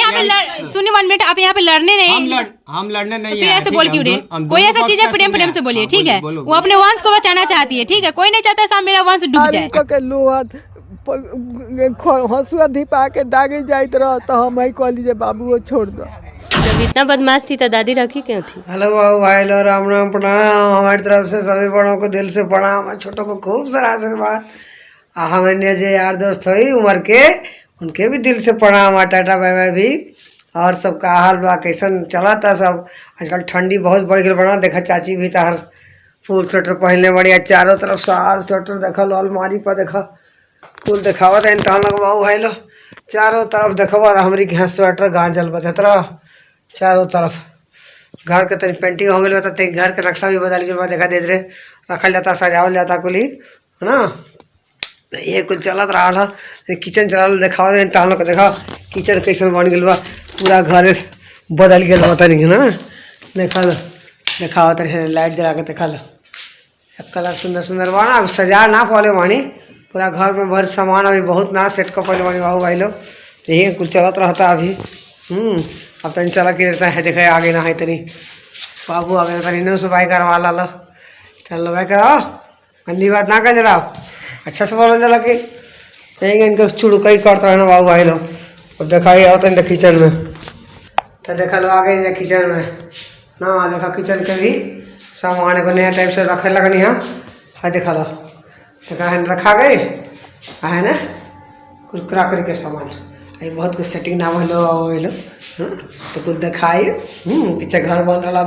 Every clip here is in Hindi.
यहाँ पे सुनिए 1 मिनट, आप यहाँ पे लड़ने नहीं, हम लड़ने नहीं फिर ऐसे बोल क्यों रहे? कोई ऐसा चीज है प्रेम से बोलिए, ठीक है? वो अपने वंश को बचाना चाहती है, ठीक है? कोई नहीं चाहता साहब मेरा वंश डूब जाए। हंसुआ धिपा के दागी जाइत रह तो हम ही कह लीजिए बाबू वो छोड़ दो। जब इतना बदमाश थी तो दादी रखी क्यों थी? हेलो बाबू भाई लो, राम राम, प्रणाम। हमारी तरफ से सभी बड़ों को दिल से प्रणाम, छोटों को खूब सारा आशीर्वाद। हमारे जो यार दोस्त हुई उम्र के, उनके भी दिल से प्रणाम। टाटा बाय बाय भी। और सबका हाल बा कैसन चला था सब? आजकल ठंडी बहुत बढ़ गई बना। देखा चाची भी तार फुल स्वेटर पहनने बढ़िया, चारों तरफ सार स्वेटर देखा लो, अलमारी पर देखा कुल देखावा था टहल लग बाबू भाई लो। चारों तरफ देखवा हमारी घर स्वेटर गांजल बतरा चारों तरफ। घर के तनी पेंटिंग हो गई बता, घर के नक्शा भी बदल गया देखा दे रहे, रखल जाता सजावल जाता कुल ही है ना। ये कुल चलत रहा है। किचन चला देखा टहल के देखा किचन कैसन बन गया बा, पूरा घर बदल गया बता नहीं है ना। देखा लो देखा तनी लाइट जला के देखा लो, कलर सुंदर सुंदर बना। अब सजा ना पड़े वाणी, पूरा घर में भर सामान अभी बहुत ना सेट कर पड़े वाणी बाबू भाई लोग। यही कुल चलत रहता अभी। अब तनी चला के रहता है, देखे आगे ना है तनी बाबू आगे तनी इन्हों से बाई करवा ला लो। चल लो बाई कराओ, गंदी बात ना कर जलाओ, अच्छा से बोलो जला के यही इनको चुड़का ही करता है ना बाबू भाई लोग। अब देखा ही आओ तनी किचन में तो देखा लो आगे किचन में ना, देखा किचन के भी सामान को नया टाइप से रखे लगनी है। देखा लो देखा है रखा गई है ना कुछ क्रॉकरी के सामान। ये बहुत कुछ सेटिंग ना भलो तो कुछ दिखाई। पीछे घर बन रहा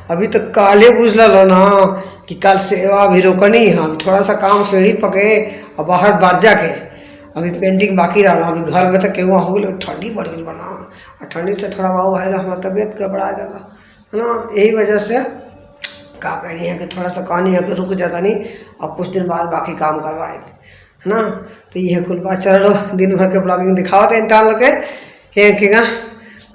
अभी तो काले बुझ लो ना कि कल सेवा भी रोकनी है। अभी थोड़ा सा काम सीढ़ी पके और बाहर बार जाके अभी पेंटिंग बाकी रहा। अभी घर में तो केहुआ हो गई, ठंडी बढ़ गई बना, और ठंडी से थोड़ा बाबू भाई हमारा तबीयत गड़बड़ा जाता है ना। यही वजह से का कही है कि थोड़ा सा कहानी है कि रुक जाता नहीं, अब कुछ दिन बाद बाकी काम करवाए है ना। तो ये कुल बात चलो दिन भर के ब्लॉगिंग दिखावते इंसान लोग के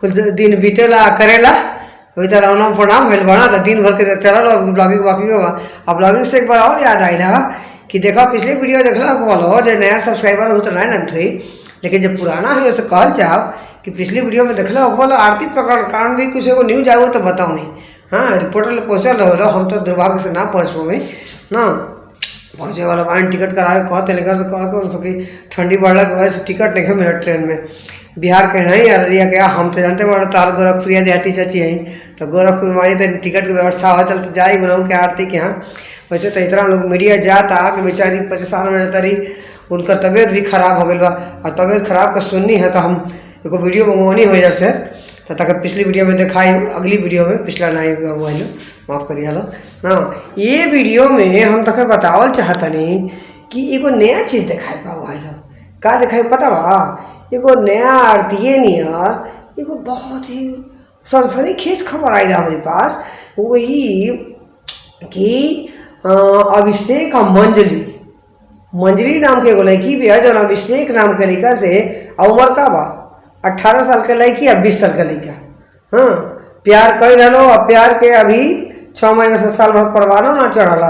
कुछ दिन बीतेला करेला अभी तो राम प्रणाम भेल बना तो दिन भर के चलो ब्लॉगिंग बाकी होगा। अब ब्लॉगिंग से एक बार और याद आई रहा कि देखा पिछली वीडियो देखला बोलो जो नया सब्सक्राइबर हो तो नहीं थी, लेकिन जब पुराना है उसे कहल चाहो कि पिछली वीडियो में देखला बोलो आर्थिक प्रकरण कारण भी कुछ एगो न्यूज आए तो बताओ नहीं। हाँ रिपोर्टर लोग पहुँचल रहो, हम तो दुर्भाग्य से ना पहुँच पाए ना। पहुँचे वाला वाहन टिकट कराए कहते लेकर तो कह सकी ठंडी बढ़ला की वजह से टिकट नहीं मिला ट्रेन में। बिहार के नहीं अररिया के हम तो जानते बड़ा तार गोरखपुरिया देहाती चाची हैं तो गोरखपुर मानी तो टिकट की व्यवस्था हो चल तो जा ही बनाऊँ के आरती के यहाँ। वैसे तो इतना लोग मीडिया जाता कि बेचारी परेशान में रहता रही, उनका तबीयत भी खराब हो गई बा। और तबीयत खराब का सुननी है तो हम एगो वीडियो मंगवानी हो जैसे तो तक पिछली वीडियो में दिखाई, अगली वीडियो में पिछला नहीं हुआ है माफ़ करिए लो ना। ये वीडियो में हम तक बतावल चाहता नहीं कि एगो नया चीज़ दिखाई पाओ है का दिखाई पता बा। एगो नया आरती नियर एगो बहुत ही सनसनीखेज खबर आई रहा हमारे पास, वही कि अभिषेक और मंजरी नाम के एगो लड़की भी है जो अभिषेक नाम के लड़का से उम्र का बा 18 साल के लड़की या 20 साल का लड़का। हाँ प्यार कर रहा और प्यार के अभी 6 महीने से साल भर परवानो ना चढ़ा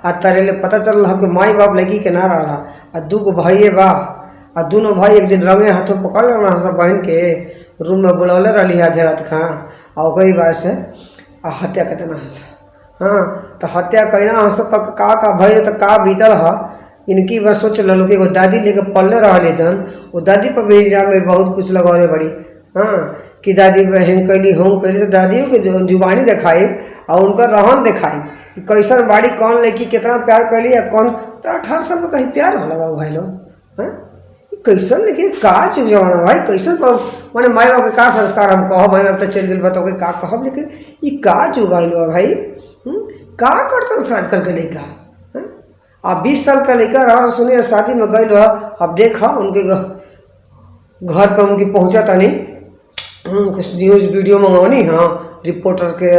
आ तरेले पता चल रहा कि माई बाप लड़की के ना रहा आ 2 भाई बा आ दोनों भाई एक दिन रंगे हाथों पकड़ लेना सब बहन के रूम में बुलौले रही आधे रात खा और वही बात से हत्या करना है। हाँ तो हत्या कहना हम सब का भय तो का बीतल है इनकी बस सोच लो कि एगो दादी लेके पलले रहा जन वो दादी पर भी इल्जाम में बहुत कुछ लगौले बड़ी। हाँ कि दादी बहन कैली हम कैली तो दादियों के जुबानी दिखाई और उनका रहन दिखाई कि कैसन बाड़ी कौन लड़की कितना प्यार कैली या कौन तो 18 साल में कहीं प्यार होला बाबू भाई लोग। हाँ कैसन लेकिन का चुक जमाना भाई कैसन मैंने माई बाप के का संस्कार हम कहो माई बाप तो चल गए बताओ का कहब, लेकिन ये का चुक गई भाई का करता आजकल के लड़का। अब 20 साल का लड़का रहा सुनिए शादी में गई रहा। अब देखा उनके घर पर उनकी पहुंचा था नहीं कुछ न्यूज़ वीडियो मंगवानी। हाँ रिपोर्टर के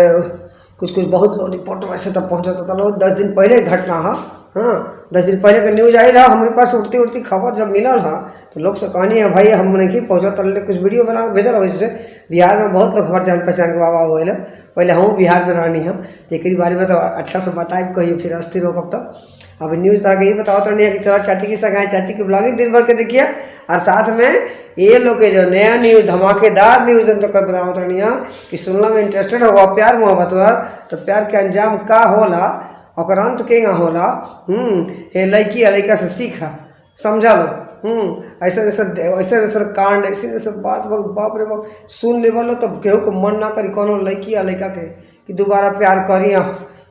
कुछ बहुत लोग रिपोर्टर वैसे तब पहुंचा था लोग 10 दिन पहले घटना है। हाँ 10 दिन पहले का न्यूज़ आई रहा हमारे पास उड़ती खबर जब मिला रहा तो लोग से कहानी है भाई हम नहीं पहुँचा तो कुछ वीडियो बना भेजा रहा। जैसे बिहार में बहुत लोग खबर जान पहचान के बाबा हुए पहले हम बिहार में रहनी हम एक बारे में तो अच्छा से बताए कहिए फिर अस्थिर हो कब तक। अब न्यूज़ तो आगे ये बताओ तो नहीं है कि चलो चाची की सगाई चाची की ब्लॉगिंग दिन भर के देखिए और साथ में ये लोग के जो नया न्यूज धमाकेदार न्यूज तो कर बताओ तनिया कि सुनला में इंटरेस्टेड हुआ प्यार मोहब्बत हुआ तो प्यार के अंजाम का होला और अंत के होला। ये लड़की या लड़का से सीखा समझा लो। ऐसा ऐसा कांड ऐसे बात बाप रे बाप सुन ले बोलो तो केहू को मन ना करी कोनो लड़की या लड़का के कि दोबारा प्यार करी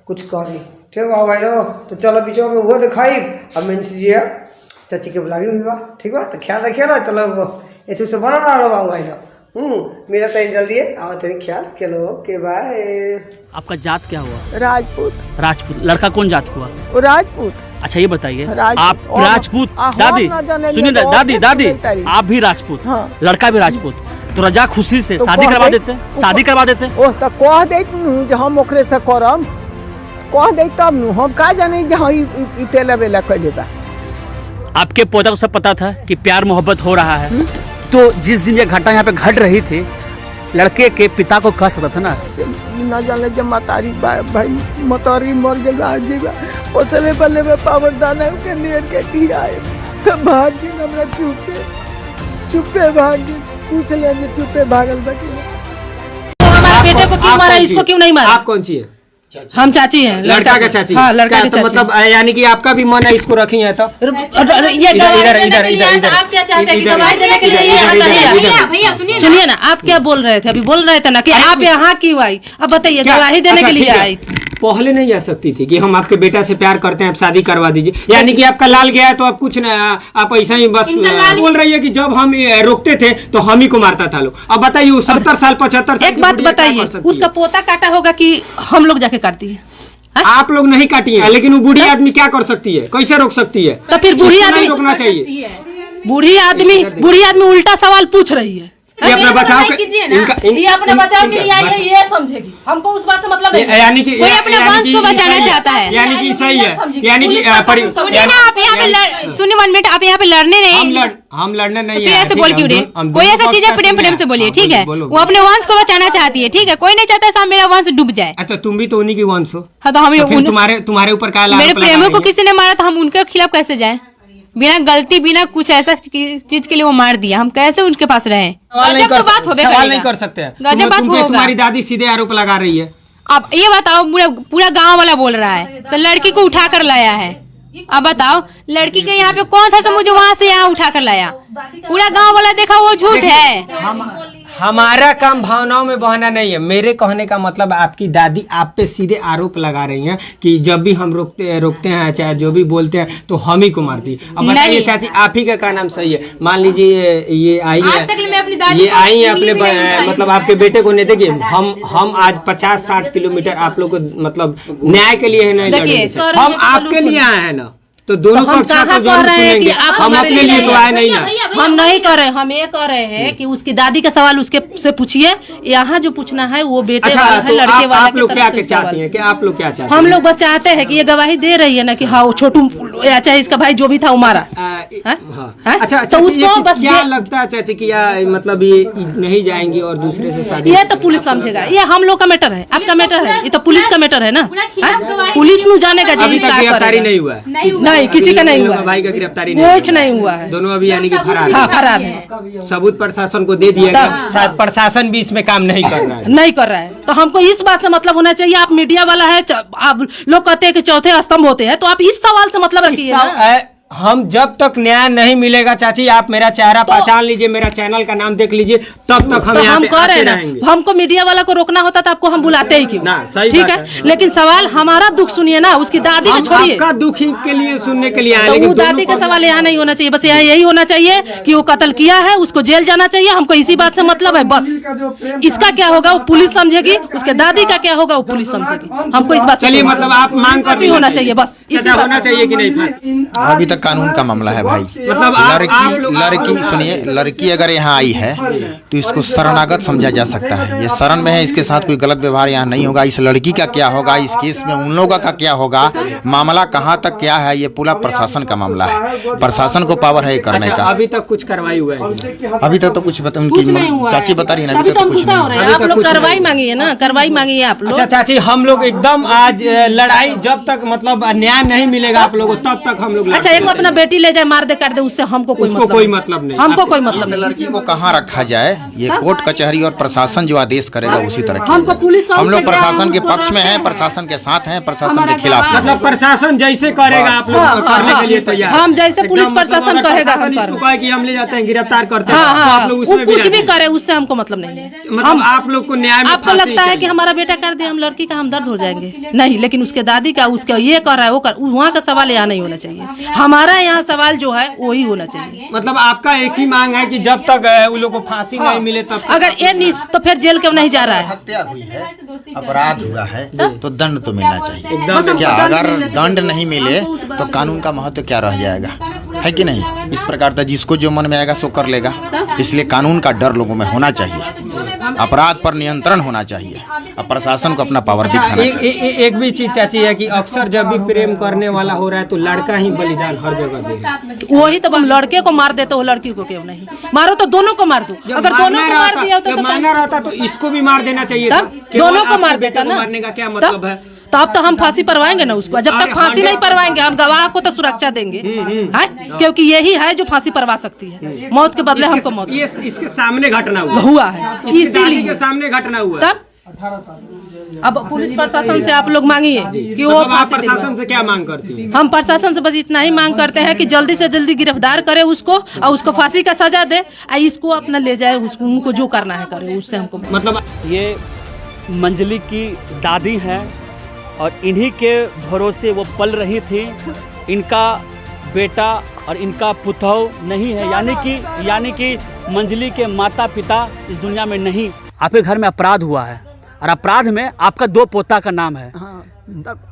कुछ करी। ठीक है भाई लो तो चलो बीचों में वो दिखाई अब मैं जी चाची के बुलाई हुई बा ठीक बा तो ख्याल रखिए ना। चलो वो ये से बना रहा बाबू भाई लो मेरा तो जल्दी है आओ तेरे ख्याल चलो के बाय। आपका जात क्या हुआ? राजपूत। राजपूत। लड़का कौन जात हुआ? राजपूत। अच्छा ये बताइए आप और राजपूत दादी सुनिए ना दादी आप भी राजपूत लड़का भी राजपूत तो रजा खुशी से शादी करवा देते शादी करवा देते। ओह तो कह दे जो हम ओकरे से करम कह दे तब नु हम का जाने जहां इतेला बेला कइले बा। आपके पौधा को सब पता था कि प्यार मोहब्बत हो रहा है तो जिस दिन ये घटना यहाँ पे घट रही थी लड़के के पिता को कह सकता था ना जाने जब मतारी भाई मतारी मर गई आजीबा ओसले बल्ले में पावर दाना के नियर के की आए तो भाग दिन हमरा चुपे भाग पूछ ले चुपे भागल बाकी। हमारे बेटे को क्यों मारा इसको क्यों नहीं मारा? आप कौन सी है? हम चाची हैं लड़का का चाची। हाँ लड़का के तो चाची। मतलब यानी कि आपका भी मन है इसको रखी है तो ये इधर आप क्या चाहते हैं कि गवाही देने के लिए ये आता है? भैया सुनिए सुनिए ना आप क्या बोल रहे थे? अभी बोल रहे थे ना कि आप यहाँ क्यों आई? अब बताइए गवाही देने के लिए आई। पहले नहीं आ सकती थी कि हम आपके बेटा से प्यार करते हैं आप शादी करवा दीजिए यानी कि आपका लाल गया है तो आप कुछ आप ऐसा ही बस बोल रही है कि जब हम रोकते थे तो हम ही को मारता था लोग। अब बताइए 70 साल 75 साल एक बात बताइए उसका पोता काटा होगा कि हम लोग जाके काटती है? आप लोग नहीं काटी है लेकिन वो बूढ़ी आदमी क्या कर सकती है कैसे रोक सकती है? तो फिर बूढ़ी आदमी रोकना चाहिए। बूढ़ी आदमी उल्टा सवाल पूछ रही है। ये अपना बचाव ये अपने बचाव के लिए आई है ये समझेगी हमको उस बात से मतलब नहीं। यानी कि कोई अपने वंश को बचाना चाहता है यानी कि सही है यानी कि सुनिए ना आप यहाँ पे सुनिए 1 मिनट आप यहाँ पे लड़ने नहीं हम लड़ने नहीं फिर ऐसे बोल क्यों रहे? कोई ऐसा चीज है प्रेम से बोलिए ठीक है वो अपने वंश को बचाना चाहती है ठीक है कोई नहीं चाहता साहब मेरा वंश डूब जाए। अच्छा तुम भी तो उन्हीं की वंश हो। हाँ तो हम तुम्हारे ऊपर क्या मेरे प्रेमियों को किसी ने मारा तो हम उनके खिलाफ कैसे जाए? बिना गलती बिना कुछ ऐसा चीज के लिए वो मार दिया हम कैसे उनके पास रहे? सवाल नहीं कर सकते हैं। गजब बात होगा। तुम्हारी दादी सीधे आरोप लगा रही है। अब ये बताओ पूरा गांव वाला बोल रहा है सर लड़की को उठा कर लाया है। अब बताओ लड़की के यहाँ पे कौन सा समूह जो वहाँ से यहाँ उठा कर लाया? पूरा गांव वाला देखा वो झूठ है। हमारा काम भावनाओं में बहाना नहीं है। मेरे कहने का मतलब आपकी दादी आप पे सीधे आरोप लगा रही हैं कि जब भी हम रोकते हैं चाहे जो भी बोलते हैं तो हम ही को मारती है। अब बताइए चाची आप ही का नाम सही है? मान लीजिए ये आई है ये आई है अपने मतलब आपके बेटे को नहीं देखिए हम आज 50-60 किलोमीटर आप लोग को मतलब न्याय के लिए है नहीं हम आपके लिए आए हैं ना तो दोनों हम कहाँ कह रहे हैं कि आप हम अपने लिए तो आए नहीं ना। हम नहीं कर रहे हम ये कह रहे हैं कि उसकी दादी का सवाल उसके से पूछिए। यहाँ जो पूछना है वो बेटे वाला है लड़के वाला की तरफ से सवाल है। आप लोग क्या चाहते हैं? हम लोग बस चाहते हैं कि ये गवाही दे रही है ना कि हाँ वो छोटू या चाहे इसका भाई जो भी था वो मारा। अच्छा तो उसको बस क्या लगता है चाची कि मतलब ये नहीं जाएंगी और दूसरे से शादी? ये तो पुलिस समझेगा ये हम लोग का मैटर है आपका मैटर है ये तो पुलिस का मैटर है ना। पुलिस नु जाने का गिरफ्तारी नहीं हुआ नहीं किसी का नहीं हुआ भाई का गिरफ्तारी कुछ नहीं हुआ है दोनों अभी यानी कि फरार हाँ फरार है। सबूत प्रशासन को दे दिया गया शायद प्रशासन भी इसमें काम नहीं कर रहा है नहीं कर रहा है तो हमको इस बात से मतलब होना चाहिए। आप मीडिया वाला है आप लोग कहते हैं कि चौथे स्तंभ होते हैं तो आप इस सवाल से मतलब रखिए ना। हम जब तक न्याय नहीं मिलेगा चाची आप मेरा चेहरा पहचान लीजिए मेरा चैनल का नाम देख लीजिए तब तक हम यहाँ पे आते रहेंगे। हमको मीडिया वाला को रोकना होता तो आपको हम बुलाते ही क्यों? ठीक है लेकिन सवाल हमारा दुख सुनिए ना उसकी दादी को छोड़िए। आपका दुख के लिए सुनने के लिए आए तो वो दादी का सवाल यहाँ नहीं होना चाहिए बस यहाँ यही होना चाहिए कि वो कत्ल किया है उसको जेल जाना चाहिए। हमको इसी बात से मतलब है बस। इसका क्या होगा वो पुलिस समझेगी उसके दादी का क्या होगा वो पुलिस समझेगी। हमको इस बात चलिए मतलब आप मांग कर होना चाहिए बस होना चाहिए कि नहीं? अभी कानून का मामला है भाई। मतलब लड़की सुनिए लड़की अगर यहाँ आई है तो तो इसको शरणागत समझा जा सकता है। ये शरण में है, इसके साथ कोई गलत व्यवहार यहाँ नहीं होगा। इस लड़की का क्या होगा, इस केस में उन लोगों का क्या होगा, मामला कहाँ तक क्या है, ये पूरा प्रशासन का मामला है। प्रशासन को पावर है करने का। अभी तक कुछ कार्रवाई हुआ है? अभी तक तो कुछ उनकी चाची बता रही है ना, अभी तक तो कुछ नहीं। आप लोग कार्रवाई मांगी है ना, कार्रवाई मांगी है आप लोग। अच्छा चाची, हम लोग एकदम आज लड़ाई जब तक मतलब न्याय नहीं मिलेगा आप लोगों को तब तक हम लोग। अच्छा, एक अपना बेटी ले जाए मार दे कर दे, उससे हमको कोई मतलब नहीं। हमको कोई मतलब नहीं। लड़की को कहाँ रखा जाए, ये कोर्ट कचहरी और प्रशासन जो आदेश करेगा उसी तरह हमको पुलिस हम लोग प्रशासन के पक्ष में हैं, प्रशासन के साथ हैं, प्रशासन के खिलाफ नहीं। मतलब प्रशासन जैसे करेगा आप लोग करने के लिए तैयार। हम जैसे पुलिस प्रशासन कहेगा हम करेंगे कि हम ले जाते हैं, गिरफ्तार करते हैं, हाँ, तो आप लोग उसमें कुछ भी करे उससे हमको मतलब नहीं है। मतलब आप लोग को न्याय में आपको लगता है कि हमारा बेटा कर दे हम लड़की का हमदर्द हो जाएंगे? नहीं, लेकिन उसके दादी का, उसका ये कर रहा है वो कर, वहाँ का सवाल यहाँ नहीं होना चाहिए। हमारा यहाँ सवाल जो है वही होना चाहिए। मतलब आपका एक ही मांग है कि जब तक उन लोगों को फांसी नहीं मिले तब अगर ये नहीं तो फिर जेल क्यों नहीं जा रहा है? हत्या हुई है, अपराध हुआ है, तो दंड तो मिलना चाहिए। क्या अगर दंड नहीं मिले तो कानून का महत्व क्या रह जाएगा, है कि नहीं? इस प्रकार का जिसको जो मन में आएगा सो कर लेगा। इसलिए कानून का डर लोगों में होना चाहिए, अपराध पर नियंत्रण होना चाहिए और प्रशासन को अपना पावर दिखाना चाहिए। एक भी चीज चाची है कि अक्सर जब भी प्रेम करने वाला हो रहा है तो लड़का ही बलिदान हर जगह दे रहा है। वही तो, हम लड़के को मार देते हो, लड़की को क्यों नहीं मारो? तो दोनों को मार दो। अगर दोनों को मार दिया तो मारना रहता तो इसको भी मार देना चाहिए था। दोनों को मार देता ना। मारने का क्या मतलब है? तो अब तो हम फांसी परवाएंगे ना उसको। जब तक फांसी नहीं परवाएंगे हम गवाह को तो सुरक्षा देंगे, क्योंकि यही है जो फांसी परवा सकती है। मौत के बदले हमको मौत। ये इसके सामने घटना हुआ है, इसीलिए के सामने घटना हुआ। तब अब पुलिस प्रशासन से आप लोग मांगिए कि वो आप प्रशासन से क्या मांग करती हैं? हम प्रशासन से बस इतना ही मांग करते हैं कि जल्दी से जल्दी गिरफ्तार करे उसको और उसको फांसी का सजा दे और इसको अपना ले जाए, उसको उनको जो करना है करे, उससे हमको मतलब। ये मंजली की दादी हैं और इन्हीं के भरोसे वो पल रही थी। इनका बेटा और इनका पुतौ नहीं है, यानी कि मंजली के माता पिता इस दुनिया में नहीं। आपके घर में अपराध हुआ है और अपराध में आपका 2 पोता का नाम है,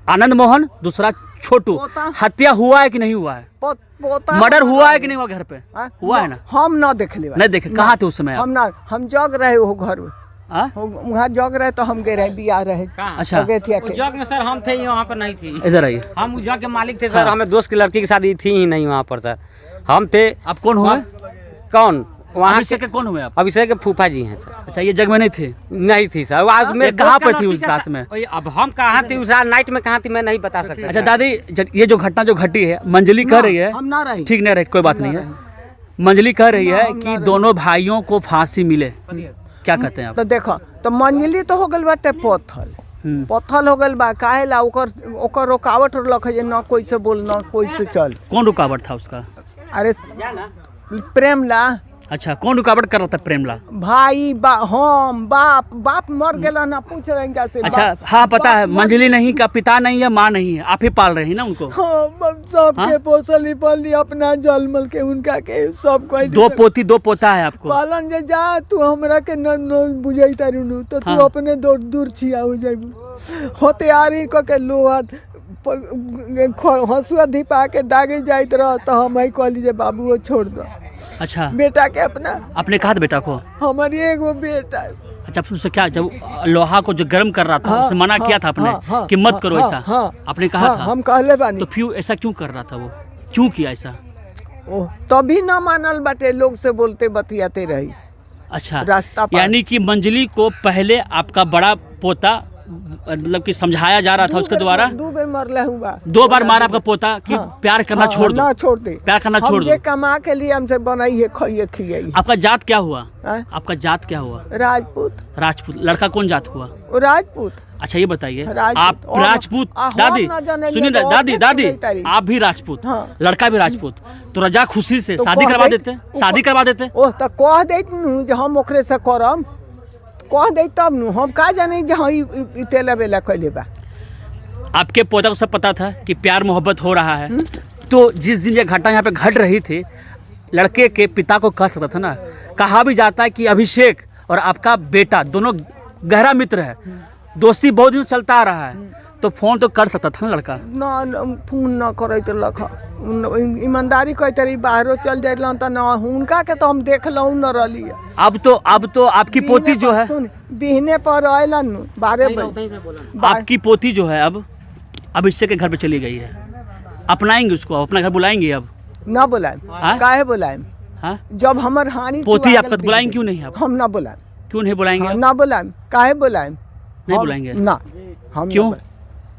आनंद मोहन, दूसरा छोटू। हत्या हुआ है कि नहीं हुआ है? मर्डर हुआ है कि नहीं हुआ? घर पे हुआ है ना? हम ना देख ले, नहीं देखे। कहाँ थे उस समय? हम जग रहे हो घर में, वहाँ जग रहे तो हम गए रहे, बिया रहे। अच्छा, जग में सर हम थे ही, वहाँ पर नहीं थी। इधर आइए। हम जग के मालिक थे सर, हमें दोस्त की लड़की की शादी थी ही नहीं वहाँ पर सर। हम थे। आप कौन हुए? कौन? वहाँ अभिषेक के कौन हुए आप? अभिषेक के फूफा जी हैं सर। अच्छा, ये जग में नहीं थे? नहीं थी सर। आज में कहाँ पर थी उस रात में? अब हम कहाँ थी उस रात, नाइट में कहाँ थी मैं नहीं बता सकता। अच्छा दादी, ये जो घटना जो घटी है, मंजली कह रही है, ठीक नहीं रही, कोई बात नहीं है। मंजली कह रही है कि दोनों भाइयों को फांसी मिले, क्या कहते हैं आप? तो देखो, तो मंजली तो हो गल बाटे पत्थल हो गल बा। काहे ला ओकर रुकावट रख है, ना कोई से बोल ना कोई से चल। कौन रुकावट था उसका? अरे प्रेम ला। अच्छा, कौन रुकावट कर रहा था? प्रेमला भाई हम बाप मर गया ना, पूछ रहे हैं कैसे? अच्छा, हाँ पता है। मंजली नहीं का पिता नहीं है, माँ नहीं है, आप ही पाल रहे हैं ना उनको? हम सबके पोसली पाली अपना जलमल के उनका के सब कोई। 2 पोती 2 पोता है आपको? पालन जे जा तू हमरा के न बुझाई तारू तो तू अपने दूर छिया हो जाइबू। होतियारी को के लोहा हंसुआ धिपा के दागे जाइत रह तो हम ही कहली जे बाबू वो छोड़ दो। अच्छा, बेटा के अपना आपने कहा था बेटा को? हमारी एगो बेटा। अच्छा, उससे क्या, जब लोहा को जो गर्म कर रहा था उससे मना किया था आपने कि मत करो ऐसा? आपने कहा था? हम कहले बानी। तो फिर ऐसा क्यों कर रहा था वो? क्यों किया ऐसा? तभी ना मानल बाटे, लोग से बोलते बतियाते रही। अच्छा, रास्ता यानी कि मंजली को पहले आपका बड़ा पोता मतलब कि समझाया जा रहा था उसके द्वारा? 2 बार मरले हुआ। 2 बार मारा आपका पोता कि प्यार करना छोड़ दो, ना छोड़ दे, प्यार करना छोड़ दो। कमा के लिए हमसे बनाई है, खाइए खियाई। आपका जात क्या हुआ? आपका जात क्या हुआ? राजपूत। लड़का कौन जात हुआ? राजपूत। अच्छा, ये बताइए, आप राजपूत? दादी सुनिए, दादी आप भी राजपूत, लड़का भी राजपूत, तो रजा खुशी से शादी करवा देते? शादी करवा देते? ओह, तो कह देते हम ओकरे से करम, कह दे तब नु, हम का जाने जहाँ तेला बेला कैले बा। आपके पोता को सब पता था कि प्यार मोहब्बत हो रहा है, तो जिस दिन ये घटना यहाँ पे घट रही थी, लड़के के पिता को कह सकता था ना। कहा भी जाता है कि अभिषेक और आपका बेटा दोनों गहरा मित्र है, दोस्ती बहुत दिन चलता आ रहा है। तो फोन तो कर सकता था ना लड़का। ना फोन न करे तो लख ईमानदारी कहते रही बाहरों चल जाए तो ना उनका के तो हम देख लू न रही। अब तो आपकी पोती जो है, बिहने पर आयलन 12 बजे आपकी पोती जो है अब इससे के घर पे चली गई है, अपनाएंगे उसको, अपना घर बुलाएंगे अब? ना बुलाए, काहे बुलाए? हाँ? जब हमर हानि पोती आपका बुलाएंगे क्यों नहीं? आप हम ना बुलाए, क्यों नहीं बुलाएंगे? ना बुलाए, काहे बुलाए? नहीं बुलाएंगे ना, हम क्यों?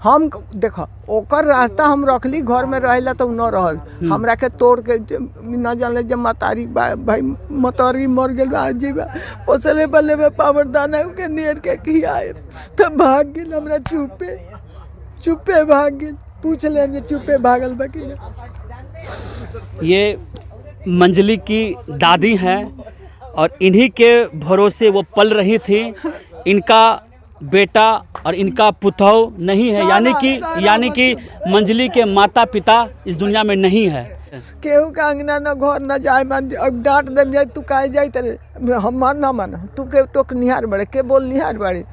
हम देखो ओकर रास्ता हम रखली घर में रहेला तो न रहल, हमरा के तोड़ के न जानले जब मतारी भाई मतारी मर गेल जीवा पोसले बल्ले में पावर दाना के नियर के खियाए तब भाग गेल, हमरा चुपे भाग गेल, पूछ ले जे चुपे भागल बा कि ना। ये मंजली की दादी हैं और इन्हीं के भरोसे वो पल रही थी। इनका बेटा और इनका पुतौ नहीं है, यानी कि मंजली के माता पिता इस दुनिया में नहीं है। केहू का अंगना न घर न जाए, डांट दे जाए तू काहे जाए तेरे हम मान ना मान तू के टोक निहार बड़े के बोल निहार बड़े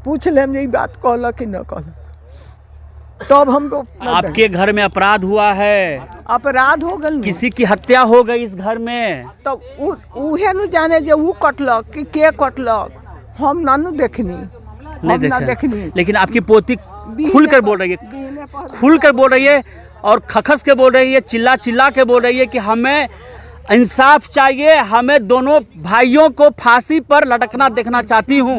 पूछ ले ये बात कहल कि न कहल तब हमको आपके घर में अपराध हुआ है, अपराध हो गल, किसी की हत्या हो गई इस घर में, तो उहे न जाने जे ऊ कटलक कि के कटलक, हम नानू देखनी, हम ना देखनी। लेकिन आपकी पोती खुलकर बोल रही है और खखस के बोल रही है, चिल्ला के बोल रही है कि हमें इंसाफ चाहिए, हमें दोनों भाइयों को फांसी पर लटकना देखना चाहती हूँ।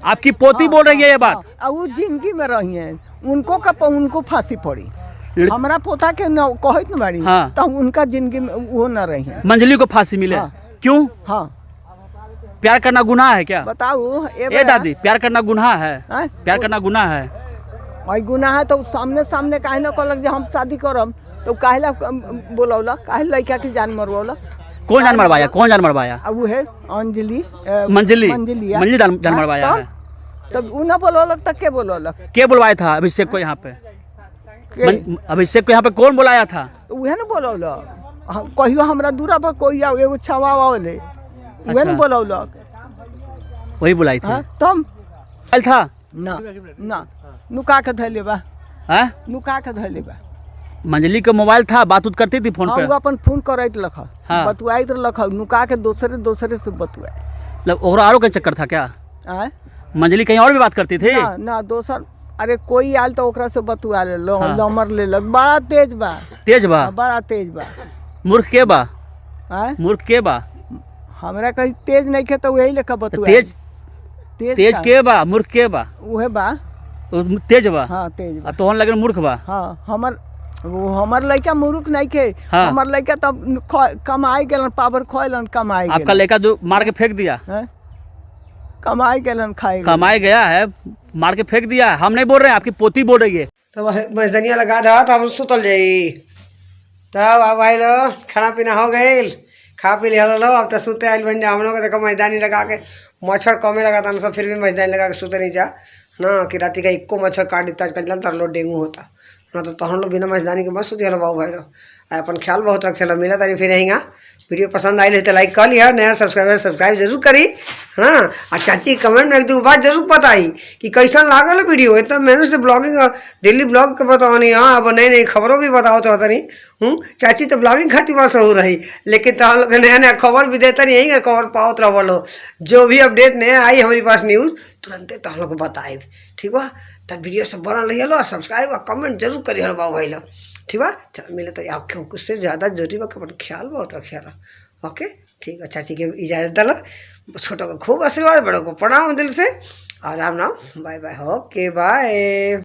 आपकी पोती बोल रही है ये बात। वो जिंदगी में रही है, उनको फांसी पड़ी, हमारा पोता के न कहत न बाड़ी, हाँ। तो उनका जिंदगी में वो न रही है। मंजली को फांसी मिले, हाँ। क्यों? हाँ, प्यार करना गुनाह है क्या? बताओ ए दादी, प्यार करना गुनाह है? हाँ? प्यार करना गुनाह है? और गुनाह है तो सामने काहे न कहलक जे हम शादी करम, तो काहे ला बोलौला, काहे लड़का की जान मरवौला? कौन जान मरवाया? अब वो है अंजलि मंजली हाँ? जान मरवाया है। तब उ ना बोलौलक तक के बोलौलक? के बुलवाया था अभिषेक को यहाँ पे? अभिषेक को यहाँ पे कौन बुलाया था? उहे न बोलौलक, कहियो हमरा दूरा पर कोई एगो छवावा होले, उहे न बोलौलक, वही बुलाई थी। तुम था ना नुका के धैले बा, नुका के धैले बा। मंजली का मोबाइल था, बात उत करती थी फोन पे? वो अपन फोन करैत लख, हाँ। बतुआइत लख, नुका के दूसरे से बतुआए। मतलब और आरो का चक्कर था क्या? आए मंजली कहीं और भी बात करती थी? ना दोसर, अरे कोई आयल तो ओकरा से बतुआ ले लो, नंबर ले लग, बड़ा तेज बा, बड़ा तेज बा। मूर्ख के बा? आए मूर्ख के बा? हमरा कहीं तेज नहीं खे तो वही लेकर बतुआ। तेज के बा? मूर्ख के बा? उहे बा, तेज बा। हाँ तेज बा। तो लगे मूर्ख बा? हाँ, हमर लड़का मूर्ख नहीं खे, हाँ। हमर लड़का तब कमाई गेलन, पावर खोलन, कमाई गेलन। आपका लड़का जो मार के फेंक दिया? कमाई गेलन, कमाई गया है, मार के फेंक दिया है। हम नहीं बोल रहे हैं, आपकी पोती बोल रही है। तब मजदनिया लगा दो तो हम सुतल जाई, तब अब आइल खाना पीना हो गई, खा पी लिया लो, अब तो सुते आइल बन जा। हम लोग देखो मजदानी लगा के, मच्छर कमे लगा था, सब फिर भी मजदानी लगा के सुते नहीं जा ना, कि रात का इक्को मच्छर काट देता आजकल तर लो डेंगू होता ना, तो हम लोग बिना मजदानी के मत सुती हलो बाबू भाई लो। अपन ख्याल बहुत रखे लो, मिला तारी फिर रहेगा। वीडियो पसंद आई तो लाइक कर लिया, नया सब्सक्राइब जरूर करी, है ना। और चाची कमेंट में एक दो बात जरूर बताई कि कैसा लागल वीडियो, इतना मेहनत से ब्लॉगिंग, डेली ब्लॉग के बताओ नहीं, हाँ अब नई खबरों भी बताओ तो रहता नहीं। चाची तो ब्लॉगिंग खाती बस हो रही, लेकिन तो हम लोग नया खबर भी देता नहीं है, खबर पाओ तो बोलो, जो भी अपडेट नया आई हमारे पास न्यूज़ तुरंत तो हम लोग बताए, ठीक बा। तब वीडियो सब बना रही लो, सब्सक्राइब और कमेंट जरूर करी हलो बाबू भाई लो, ठीक बा। चल मिले तो आपके उससे ज़्यादा जरूरी बा, अपन ख्याल बहुत रखे लो। ओके ठीक है, चाची के इजाज़त दलो, छोटों को खूब आशीर्वाद, बड़ों को प्रणाम दिल से, और Ram Ram, bye bye, okay bye.